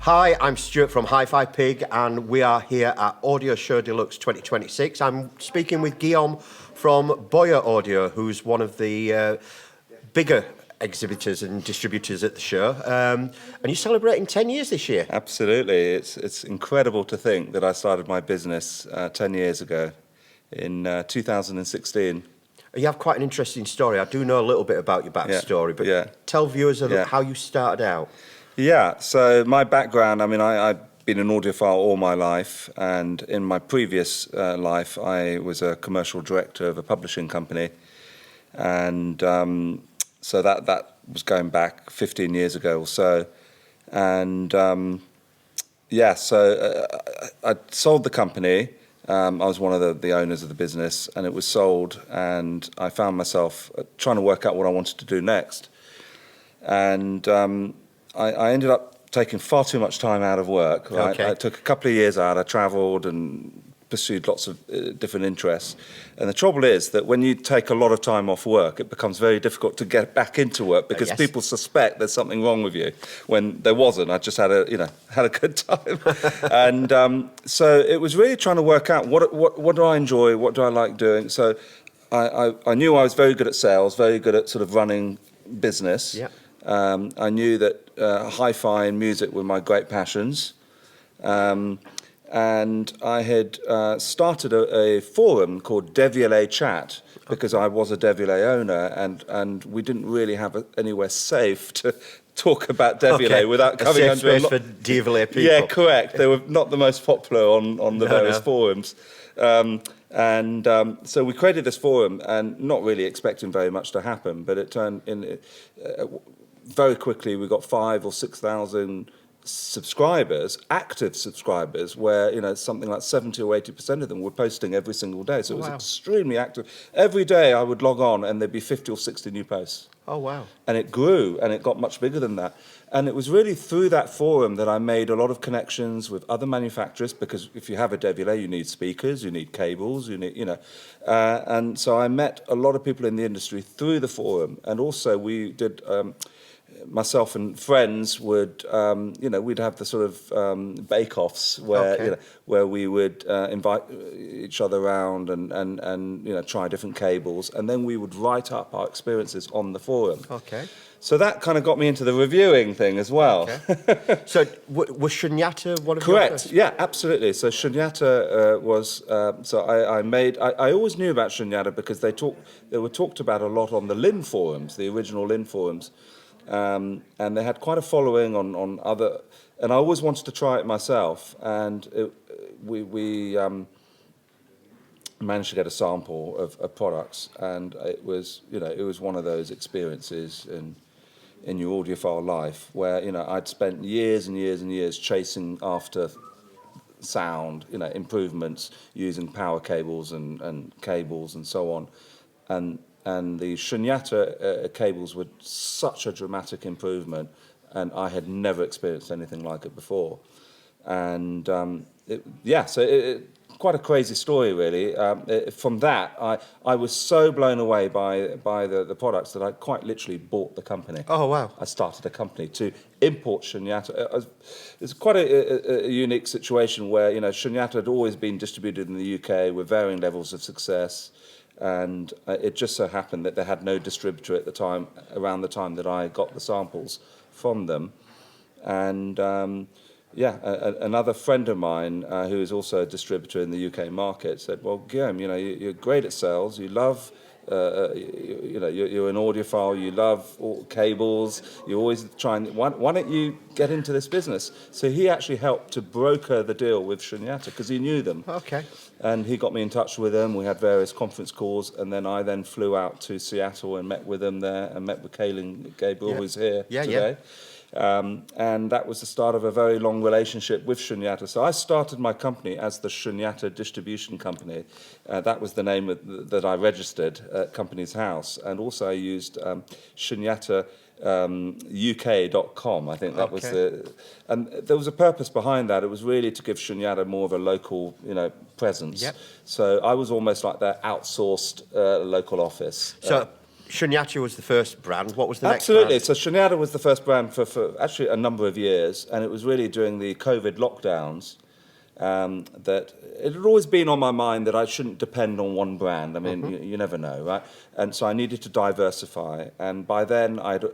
Hi, I'm Stuart from HiFi PiG, and we are here at Audio Show Deluxe 2026. I'm speaking with Guillaume from Boyer Audio, who's one of the bigger exhibitors and distributors at the show. And you're celebrating 10 years this year. Absolutely. It's incredible to think that I started my business 10 years ago in 2016. You have quite an interesting story. I do know a little bit about your backstory, but tell viewers how you started out. Yeah, so my background, I've been an audiophile all my life, and in my previous life I was a commercial director of a publishing company, and so that was going back 15 years ago or so, and I sold the company. I was one of the owners of the business, and it was sold, and I found myself trying to work out what I wanted to do next, and I ended up taking far too much time out of work. Right? Okay. I took a couple of years out. I travelled and pursued lots of different interests. And the trouble is that when you take a lot of time off work, it becomes very difficult to get back into work because people suspect there's something wrong with you when there wasn't. I just had a good time. And so it was really trying to work out what do I enjoy, what do I like doing. So I knew I was very good at sales, very good at sort of running business. Yeah. I knew that hi-fi and music were my great passions, and I had started a forum called Devialet Chat because I was a Devialet owner, and we didn't really have anywhere safe to talk about Devialet without coming under a safe space for Devialet people. Yeah, correct. They were not the most popular on the various forums. So we created this forum, and not really expecting very much to happen, but it turned in very quickly. We got 5,000 or 6,000 subscribers, active subscribers, where something like 70 or 80% of them were posting every single day. So it was extremely active. Every day I would log on, and there'd be 50 or 60 new posts. Oh wow! And it grew, and it got much bigger than that. And it was really through that forum that I made a lot of connections with other manufacturers, because if you have a Devialet, you need speakers, you need cables, you need, and so I met a lot of people in the industry through the forum. And also we did, myself and friends would, we'd have the sort of bake-offs where we would invite each other around and try different cables, and then we would write up our experiences on the forum. Okay. So that kind of got me into the reviewing thing as well. Okay. So was Shunyata one of your first? Correct, yeah, absolutely. So Shunyata was, I always knew about Shunyata because they were talked about a lot on the Lin forums, the original Lin forums. And they had quite a following on other, and I always wanted to try it myself, and we managed to get a sample of products, and it was one of those experiences in your audiophile life where I'd spent years and years and years chasing after sound, improvements using power cables and cables and so on, and the Shunyata cables were such a dramatic improvement, and I had never experienced anything like it before. And quite a crazy story, really. From that, I was so blown away by the products that I quite literally bought the company. Oh, wow. I started a company to import Shunyata. It's quite a unique situation where, Shunyata had always been distributed in the UK with varying levels of success. And it just so happened that they had no distributor at the time, around the time that I got the samples from them. And another friend of mine who is also a distributor in the UK market said, "Well, Guillaume, you're great at sales. You love, you're an audiophile. You love all cables. You always try and why don't you get into this business?" So he actually helped to broker the deal with Shunyata because he knew them. Okay. And he got me in touch with them. We had various conference calls, and then I flew out to Seattle and met with them there, and met with Gabriel, who's here today. And that was the start of a very long relationship with Shunyata. So I started my company as the Shunyata Distribution Company. That was the name that I registered at Company's House. And also I used Shunyata UK.com. I think that was and there was a purpose behind that. It was really to give Shunyata more of a local, presence. Yep. So I was almost like their outsourced local office. So Shunyata was the first brand. What was the Absolutely. next brand? So Shunyata was the first brand for actually a number of years, and it was really during the COVID lockdowns that it had always been on my mind that I shouldn't depend on one brand. I mean, you never know, right? And so I needed to diversify. And by then, I'd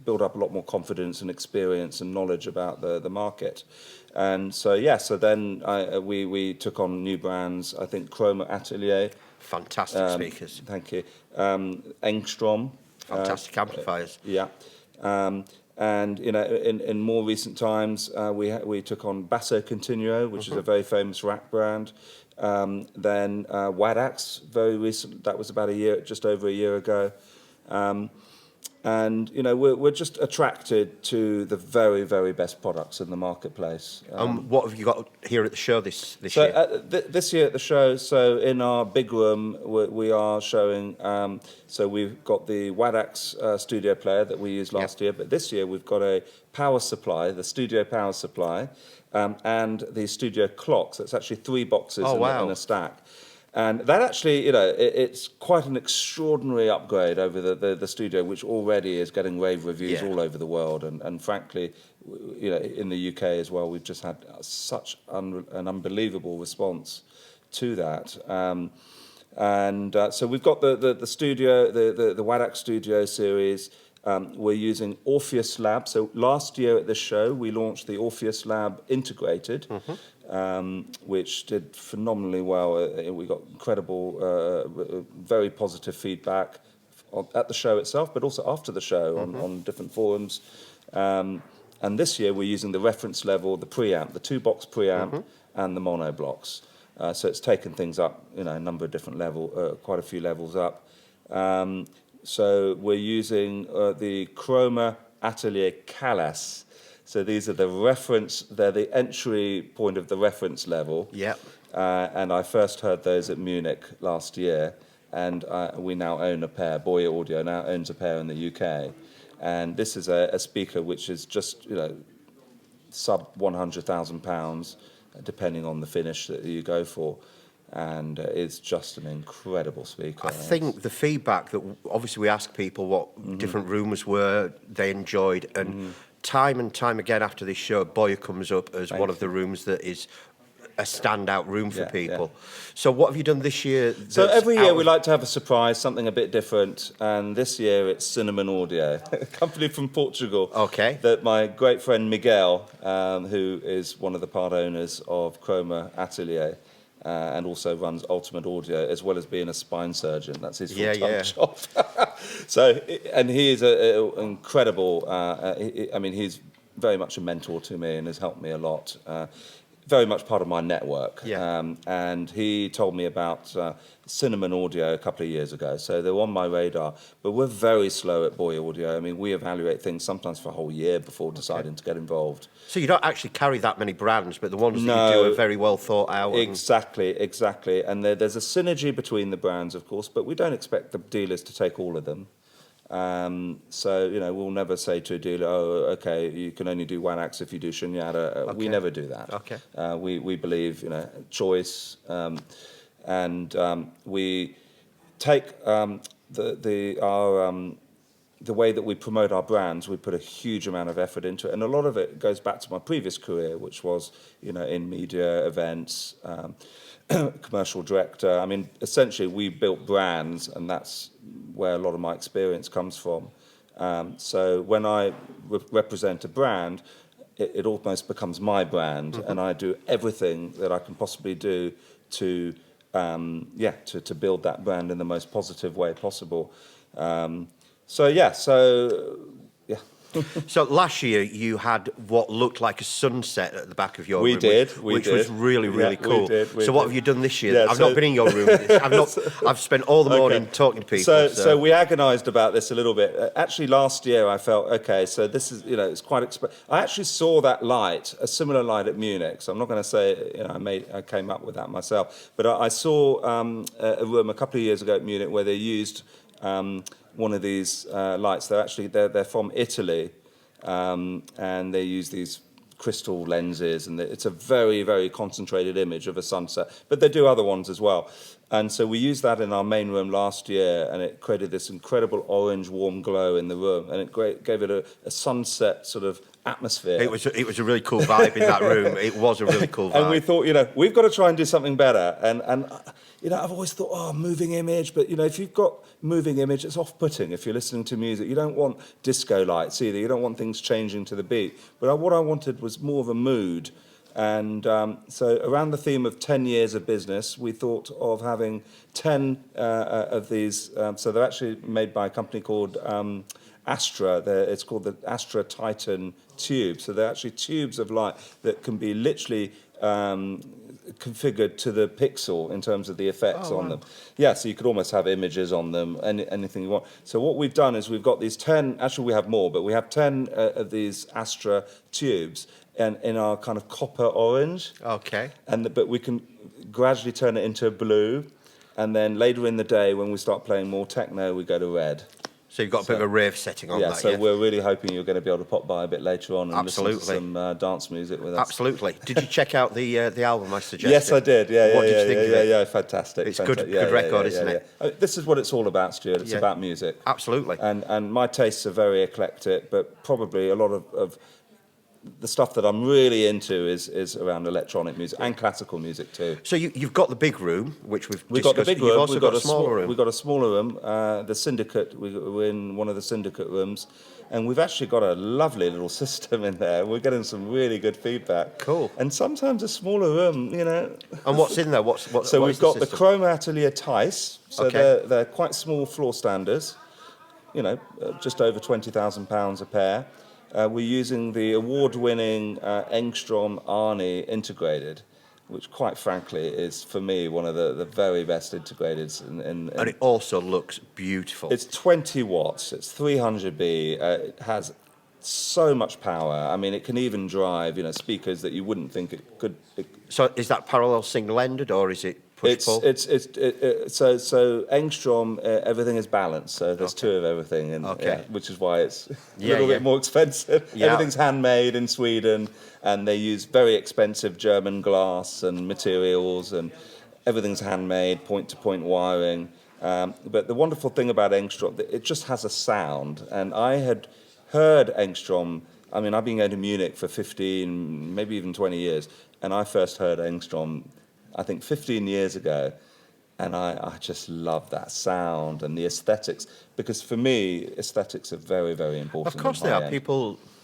built up a lot more confidence and experience and knowledge about the market. And so, yeah, so then we took on new brands. I think Chroma Atelier. Fantastic speakers. Thank you. Engstrom. Fantastic amplifiers. Yeah. And you know, in more recent times, we took on Basso Continuo, which is a very famous rack brand. Then Wadax, very recent. That was about just over a year ago. And you know, we're just attracted to the very, very best products in the marketplace. What have you got here at the show this So year? this year at the show, so in our big room, we are showing, so we've got the Wadax studio player that we used last year, but this year we've got a power supply, the studio power supply, and the studio clocks. That's actually 3 boxes in a stack. And that actually, you know, it's quite an extraordinary upgrade over the studio, which already is getting rave reviews all over the world. And frankly, you know, in the UK as well, we've just had such an unbelievable response to that. So we've got the studio, the Wadax Studio series. We're using Orpheus Lab. So last year at this show, we launched the Orpheus Lab Integrated, which did phenomenally well. We got incredible, very positive feedback at the show itself, but also after the show on different forums. And this year we're using the reference level, the preamp, the 2-box preamp, and the mono blocks. So it's taken things up, you know, a number of different levels, quite a few levels up. So we're using the Chroma Atelier Callas. So these are the reference, they're the entry point of the reference level. Yep. And I first heard those at Munich last year, and we now own a pair. Boyer Audio now owns a pair in the UK. And this is a speaker which is just, you know, sub £100,000, depending on the finish that you go for. And it's just an incredible speaker. I think the feedback that obviously we asked people what different rooms were they enjoyed, and time again after this show, Boyer comes up as one of the rooms that is a standout room for people. So what have you done this year? So every year we like to have a surprise, something a bit different, and this year it's Cinnamon Audio, a company from Portugal. Okay. That my great friend Miguel, who is one of the part owners of Chroma Atelier, and also runs Ultimate Audio, as well as being a spine surgeon. That's his full-time job. So, and he is an incredible, I mean, he's very much a mentor to me and has helped me a lot. Very much part of my network. And he told me about Cinnamon Audio a couple of years ago. So they're on my radar. But we're very slow at Boyer Audio. I mean, we evaluate things sometimes for a whole year before deciding to get involved. So you don't actually carry that many brands, but the ones that you do are very well thought out. Exactly. And there's a synergy between the brands, of course, but we don't expect the dealers to take all of them. So, you know, we'll never say to a dealer, oh, okay, you can only do Wadax if you do Shunyata. We never do that. Okay. We believe, you know, choice, and we take the way that we promote our brands. We put a huge amount of effort into it, and a lot of it goes back to my previous career, which was, you know, in media, events, commercial director. I mean, essentially, we built brands, and that's where a lot of my experience comes from. So when I represent a brand, it almost becomes my brand, and I do everything that I can possibly do to build that brand in the most positive way possible. So last year you had what looked like a sunset at the back of your room. Which was really cool. We what did. have you done this year? I've not been in your room. I've spent all the morning talking to people. So we agonised about this a little bit. Actually, last year I felt, okay, so this is, you know, it's quite. I actually saw that light, a similar light at Munich. So I'm not going to say, you know, I came up with that myself, but I saw a room a couple of years ago at Munich where they used one of these lights. They're from Italy, and they use these crystal lenses, and it's a very, very concentrated image of a sunset. But they do other ones as well. And so we used that in our main room last year, and it created this incredible orange warm glow in the room, and it gave it a sunset sort of atmosphere. It was a really cool vibe in that room. It was a really cool vibe. And we thought, we've got to try and do something better. And I've always thought, moving image, but if you've got moving image, it's off-putting if you're listening to music. You don't want disco lights either. You don't want things changing to the beat. But what I wanted was more of a mood. And so around the theme of 10 years of business, we thought of having 10 of these. So they're actually made by a company called Astra. It's called the Astra Titan tube. So they're actually tubes of light that can be literally configured to the pixel in terms of the effects on them. Yeah, so you could almost have images on them, anything you want. So what we've done is we've got these 10, actually we have more, but we have 10 of these Astra tubes and in our kind of copper orange. Okay. But we can gradually turn it into blue, and then later in the day when we start playing more techno, we go to red. So you've got a bit of a rave setting on that, so we're really hoping you're going to be able to pop by a bit later on and listen to some dance music with us. Absolutely. Did you check out the album I suggested? Yes, I did. Yeah, What did you think of it? Yeah, fantastic. It's good record, isn't it? This is what it's all about, Stuart. It's about music. Absolutely. And my tastes are very eclectic, but probably a lot of the stuff that I'm really into is around electronic music and classical music too. So you've got the big room, which we've We've discussed. got the big room. You've also got a smaller room. We've got a smaller room. The syndicate. We're in one of the syndicate rooms, and we've actually got a lovely little system in there. We're getting some really good feedback. Cool. And sometimes a smaller room, And what's in there? So we've got the Chrome Atelier Tice. So they're quite small floor standers. Just over £20,000 a pair. We're using the award-winning Engstrom Arnie integrated, which quite frankly is, for me, one of the very best integrateds. And it also looks beautiful. It's 20 watts, it's 300B, it has so much power. I mean, it can even drive, speakers that you wouldn't think it could. So is that parallel single-ended, or is it push-pull? So Engstrom, everything is balanced. So there's two of everything, and which is why it's a little bit more expensive. Yeah. Everything's handmade in Sweden, and they use very expensive German glass and materials, and everything's handmade, point-to-point wiring. But the wonderful thing about Engstrom, it just has a sound, and I had heard Engstrom. I mean, I've been going to Munich for 15, maybe even 20 years, and I first heard Engstrom, I think 15 years ago, and I just love that sound and the aesthetics, because for me, aesthetics are very, very important. Of course they are.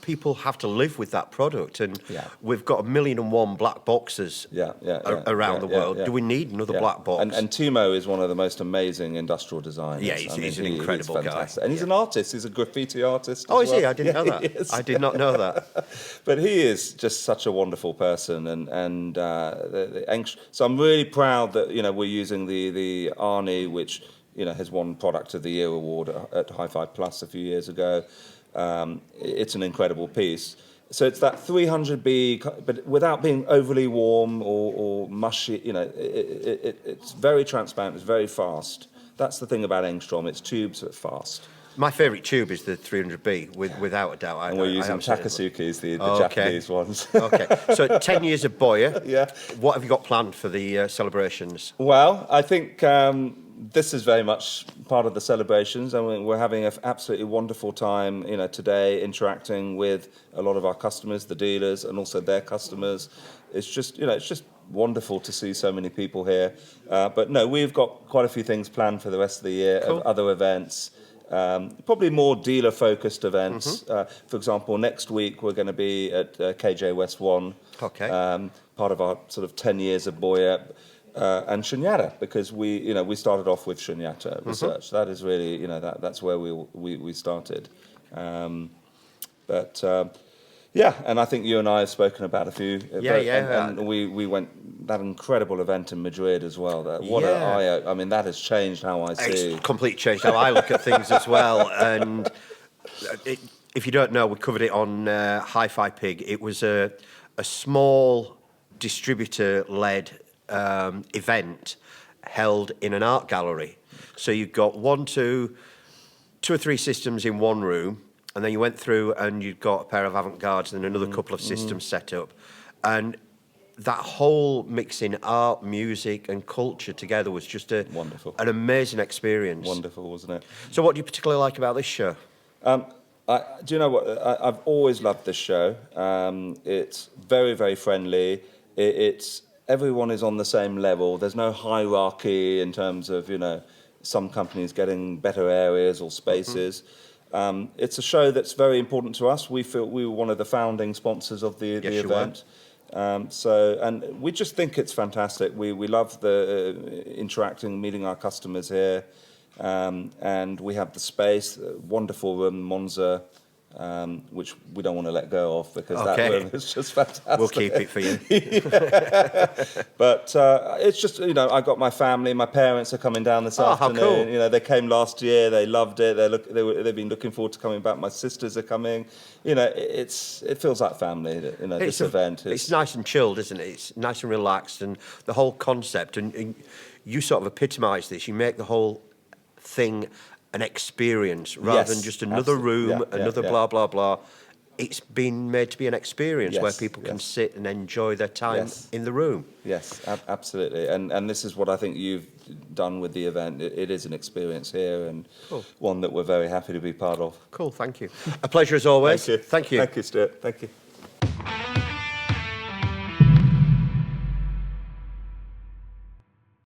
People have to live with that product, and we've got 1,000,001 black boxes around the world. Do we need another black box? And Timo is one of the most amazing industrial designers. Yeah, he's an incredible guy. And he's an artist. He's a graffiti artist. Oh, is he? I didn't know that. I did not know that. But he is just such a wonderful person, so I'm really proud that we're using the Arnie, which has won Product of the Year award at HiFi Plus a few years ago. It's an incredible piece. So it's that 300B, but without being overly warm or mushy. It's very transparent. It's very fast. That's the thing about Engstrom. It's tubes but fast. My favourite tube is the 300B, without a doubt. And we're using Takasukis, the Japanese ones. Okay. So 10 years of Boyer. Yeah. What have you got planned for the celebrations? Well, I think this is very much part of the celebrations. I mean, we're having an absolutely wonderful time, today, interacting with a lot of our customers, the dealers, and also their customers. It's just, it's just wonderful to see so many people here. But no, we've got quite a few things planned for the rest of the year, other events. Probably more dealer-focused events. For example, next week we're going to be at KJ West 1, part of our sort of 10 years of Boyer. And Shunyata, because we started off with Shunyata research. That is really, that's where we started. And I think you and I have spoken about a few. And we went that incredible event in Madrid as well. I mean, that has changed how I see. It's completely changed how I look at things as well. And if you don't know, we covered it on HiFi PiG. It was a small distributor-led event held in an art gallery. So you've got two or three systems in one room, and then you went through and you've got a pair of avant-gardes and another couple of systems set up. And that whole mixing art, music, and culture together was just Wonderful. an amazing experience. Wonderful, wasn't it? So, what do you particularly like about this show? Do you know what? I've always loved this show. It's very, very friendly. It's everyone is on the same level. There's no hierarchy in terms of, you know, some companies getting better areas or spaces. It's a show that's very important to us. We feel we were one of the founding sponsors of the event. And we just think it's fantastic. We love the interacting, meeting our customers here. And we have the space, wonderful room, Monza, which we don't want to let go of because that room is just fantastic. We'll keep it for you. But it's just, you know, I got my family, my parents are coming down this afternoon. How cool. You know, they came last year, they loved it. They've been looking forward to coming back. My sisters are coming. You know, it feels like family. You know, this event. It's nice and chilled, isn't it? It's nice and relaxed, and the whole concept. And you sort of epitomise this. You make the whole thing an experience rather than just another room, another blah blah blah. It's been made to be an experience where people can sit and enjoy their time in the room. Yes, absolutely. And this is what I think you've done with the event. It is an experience here, and one that we're very happy to be part of. Cool, thank you. A pleasure as always. Thank you. Thank you. Thank you, Stuart. Thank you.